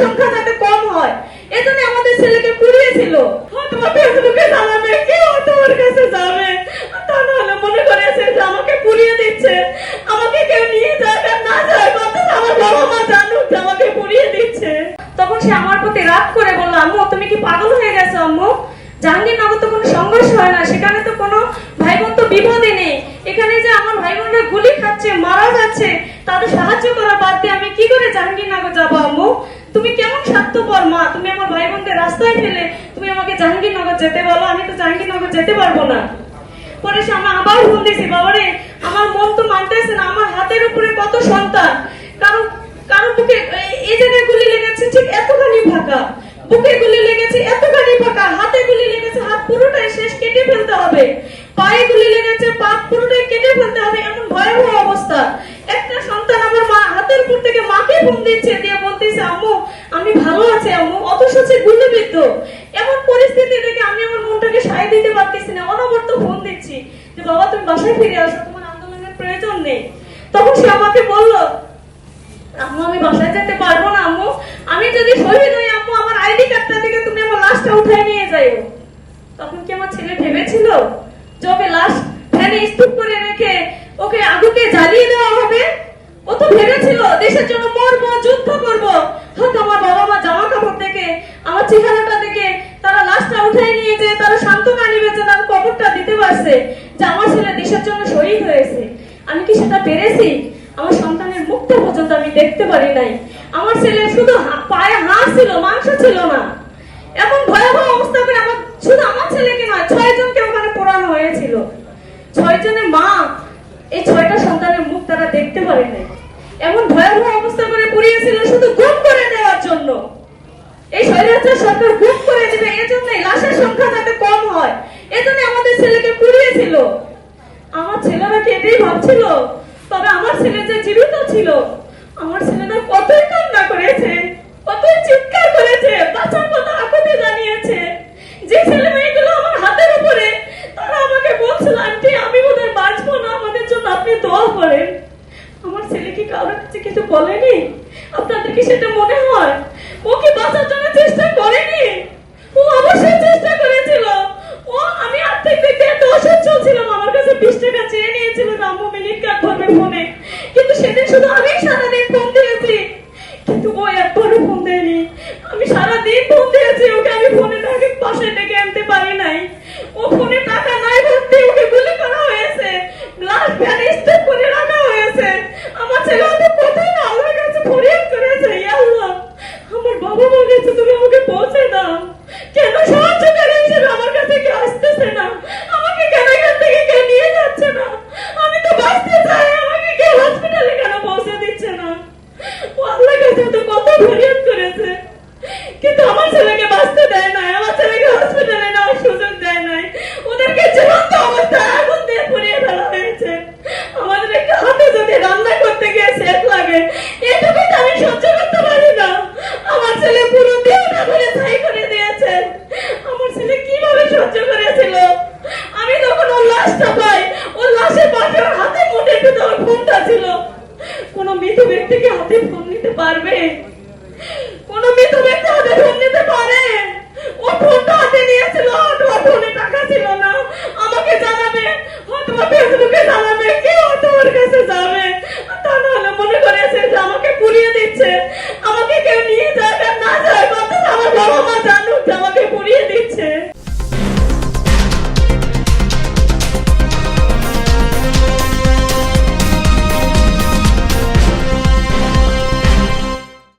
সংখ্যা যাতে কম হয় এজন্য আমাদের ছেলেকে পুড়িয়েছিল। তোমার ফেসবুকে জানাবে, কেউ তোমার কাছে যাবে, তা নাহলে মনে করেছে যে আমাকে পুড়িয়ে দিচ্ছে, আমাকে কেউ নিয়ে যায় না যায়, অথচ আমার বাবা মা জানুক যে আমাকে পুড়িয়ে দিচ্ছে। তখন সে আমার প্রতি রাগ করে বলল, আম্মু তুমি কি পাগল হয়ে গেছো আম্মু? জাহাঙ্গীরনগর তো কোনো সংঘর্ষ হয় না, সেখানে তো কোনো ভাই বোন তো বিপদে নেই। এখানে যে আমার ভাই বোনরা গুলি খাচ্ছে, মারা যাচ্ছে, তাদের সাহায্য করা বাদ দিয়ে আমি কি করে জাহাঙ্গীরনগর যাবো আম্মু? তুমি কেমন স্বার্থপর মা, তুমি আমার ভাই বোনদের রাস্তায় ফেলে তুমি আমাকে জাহাঙ্গীরনগর যেতে বলো, আমি তো জাহাঙ্গীরনগর যেতে পারবো না। পরে সে আমার আবার ফোন দিয়েছি, বাবারে আমার মন তো মানতেছে না, আমার হাতের উপরে কত সন্তান, কারণ কারণ বুকে এই জায়গায় গুলি লেগেছে ঠিক এতখানি ফাঁকা, বুকে গুলি লেগেছে এতখানি ফাঁকা, হাতে গুলি লেগেছে হাত পুরোটাই শেষ, কেটে ফেলতে হবে, পায়ে গুলি লেগেছে পা পুরোটাই কেটে ফেলতে হবে, এমন ভয়াবহ অবস্থা। একটা সন্তান আমার মা হাতের উপর থেকে মাকে ফোন দিচ্ছে, দিয়ে বলতেছে আম্মু আমি ভালো আছি আম্মু, অথচ সে গুলিবিদ্ধ। এমন পরিস্থিতি দেখে আমি আমার মনটাকে সায় দিতে পারতেছি না, অনবরত ফোন দিচ্ছি যে বাবা তুমি বাসায় ফিরে আসো, তোমার আন্দোলনের প্রয়োজন নেই। তখন সে আমাকে বলল, আম্মু আমি বাসায় যেতে পারবো না আম্মু, আমি যদি শহীদ হই আম্মু আমার আইডি কার্ডটা থেকে তুমি আমার লাশটা উঠাই নিয়ে যাও। তখন কি আমার ছেলে ভেবেছিল যে ওকে লাশ ফ্যানে স্তূপ করে রেখে ওকে আগুনে জ্বালিয়ে দেওয়া হবে? ও তো ভেবেছিল দেশের জন্য মরবো, যুদ্ধ করবো, হয়তো আমার বাবা মা জামা কাপড় দেখে আমার চেহারাটা দেখে তারা লাশটা উঠাই নিয়ে যেয়ে তারা সান্ত্বনা নিবে যে তার কবরটা দিতে পারছে যে আমার ছেলে দেশের জন্য শহীদ হয়েছে। আমি কি সেটা পেরেছি? আমার সন্তানের মুখটা পর্যন্ত আমি দেখতে পারি নাই। আমার ছেলে শুধু পায়ে হাড় ছিল, মাংস ছিল না। এমন ভয়াবহ অবস্থা করে শুধু আমার ছেলেকে নয় 6 জনকে ওখানে পোড়ানো হয়েছিল। 6 জনের মা এই 6টা সন্তানের মুখ তারা দেখতে পারে নাই। এমন ভয়াবহ অবস্থা করে পুড়িয়েছিল শুধু গুম করে দেওয়ার জন্য। এই স্বৈরাচার সরকার গুম করে দিবে এজন্যই লাশের সংখ্যা যাতে কম হয় এজন্য আমাদের ছেলেকে পুড়িয়েছিল। আমার ছেলেরা কি এটাই ভাবছিল? তবে আমার ছেলে যে জীবিত ছিল, আমার ছেলেরা কতই কান্না করেছে, কতই চিৎকার করেছে, বাঁচার কথা আকুতি জানিয়েছে। যে ছেলে মেয়েগুলো আমার হাতের উপরে, তারা আমাকে বলছিল আন্টি আমি বোধহয় বাঁচবো না, আমাদের জন্য আপনি দোয়া করেন। আমার ছেলে কি কারোর কাছে কিছু বলেনি? আপনাদের কি সেটা মনে হয়? ও কি বাঁচার জন্য চেষ্টা করেনি? ও অবশ্যই চেষ্টা করেছিল। ও আমি আর্থিক দিক দিয়ে এত অসচ্ছল ছিলাম, আমার কাছে 20 টাকা চেয়ে নিয়েছিল আম্মু মিনিট কার্ড ধরবে ফোনে, কিন্তু সেদিন শুধু আমি সারাদিন ফোন দিয়েছি, কিন্তু ও একবারও ফোন দেয়নি। আমি সারাদিন ফোন দিয়েছি ওকে, আমি ফোনে তাকে বাসায় ডেকে আনতে পারি নাই। ও ফোনে টাকা নাই ভর্তি, ওকে গুলি করা হয়েছে, লাশ ভ্যানে স্টপ করে রাখা হয়েছে। আমার ছেলে হয়তো কোথায় না আল্লাহর কাছে ফরিয়াদ করেছে, ইয়া আল্লাহ আমার বাবা মা গেছে, তুমি আমাকে পৌঁছে দাও। কেন সাহায্যকারী হিসেবে আমার কাছে কেউ আসতেছে না? আমাকে কেন এখান থেকে কেউ নিয়ে যাচ্ছে না? আমি তো বাঁচতে চাই, আমাকে কেউ হসপিটালে কেন পৌঁছে দিচ্ছে না? ও আল্লাহর কাছে তো কত ফরিয়াদ করেছে, কিন্তু আমার ছেলেকে বাঁচতে দেয় নাই, আমার ছেলেকে হসপিটালে নেওয়ার সুযোগ দেয় নাই। ওদেরকে জীবন্ত অবস্থায় আগুন দিয়ে পুড়িয়ে ফেলা হয়েছে। আমাদের একটা হাতে যদি রান্না করতে গিয়ে সেট লাগে, এটুকুই তো আমি সহ্য করতে পারি না। আমার ছেলে পুরো দেহটা ধরে ছাই করে দিয়েছে। আমার ছেলে কিভাবে সহ্য করেছিল? আমি যখন ওর লাশটা পাই, ওর লাশের পাশে ওর হাতে মুঠের ভিতর ফোনটা ছিল। কোন মৃত ব্যক্তিকে হাতে ফোন নিতে পারবে? কোন মৃত ব্যক্তি হাতে ফোন নিতে পারে? ও ফোনটা হাতে নিয়েছিল, ওর ফোনে টাকা ছিল না। আমাকে জানাবে, হয়তো ফেসবুকে জানাবে, কেউ তোমার কাছে যাবে, তা নাহলে মনে করেছে যে আমাকে পুড়িয়ে দিচ্ছে, আমাকে কেউ নিয়ে